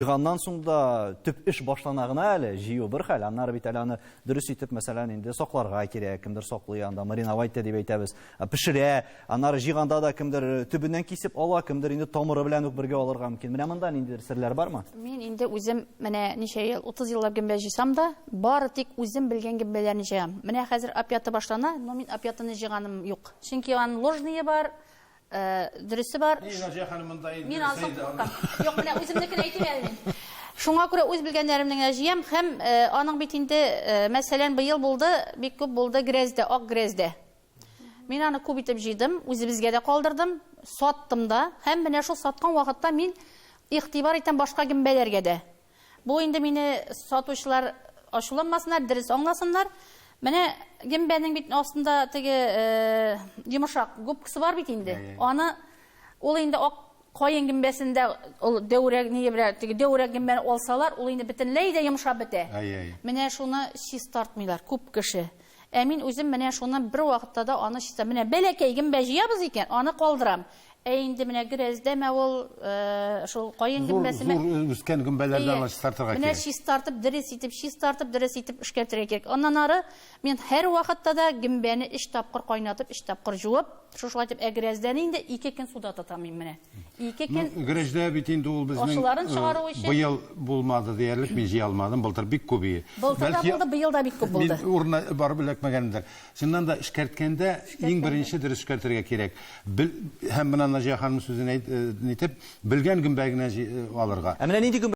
Ганнан соң да төп эш башлана гына әле, җыю бер хәл. Аннары бит әле аны дөрес итеп, мәсәлән, инде сокларга кирәк, кемдер соклый анда, мариновать дип әйтәбез. Пешерә, аннары җыйганда да кемдер төбеннән кисеп ала, кемдер инде тамыры белән үк бергә алырга мөмкин. Менә монда нинди серләр бармы? Мин инде үзем менә ничә ел, 30 еллап гөмбә җыйсам да, бары тик үзем белгән гөмбәләрне җыям. Менә хәзер апъяты башлана, но мин апъятыны җыйганым юк. Чөнки аның ложные бар, дөресе бар. Мин азык куркам. Юк, менә үземнекене әйтим әле мин. Шуңа күрә үз белгәннәремне җыям һәм аның бит инде мәсәлән быел булды, бик күп булды грәздә, ак грәздә. Мин аны күп итеп җыйдым, үзебезгә дә калдырдым, саттым да. Һәм менә шул саткан вакытта мин игътибар итәм башка гөмбәләргә дә. Бу инде мине сатучылар ачуланмасыннар, дөрес аңласыннар. Менә гөмбәнең бит астында теге йомшак губкасы бар бит инде. Аны ул инде ак кайын гөмбәсендә ул дәүрәк нибрә, теге дәүрәк гөмбәне алсалар, ул инде бөтенләй дә йомшап бетә. Менә шуны чиз тартмыйлар күп кеше. Ә мин үзем менә шуны бер вакытта да аны чиз, менә бәләкәй гөмбә җыябыз икән, аны калдырам. Ә инде менә грәздәме ул шул кайын гөмбәсеме? Зур үскән гөмбәләрдән чистартырга кирәк. Менә чистартып, дөрес итеп эшкәртергә кирәк. Аннан ары мин һәр вакытта да гөмбәне 3 тапкыр кайнатып, 3 тапкыр җуып, шушылай итеп грәздән инде 2 көн суда тотам мин менә. 2 көн. Грәздә бит инде ул безнең быел булмады диярлек, мин җыя алмадым, былтыр бик күп ие. Былтыр да булды, быел да бик күп булды. Мин урына барып эләкмәгәндер. Шуннан да эшкәрткәндә иң беренче дөрес эшкәртергә кирәк. Һәм менә Наҗия ханым сүзен әйтеп, белгән гөмбәгенә алырга. Менә нинди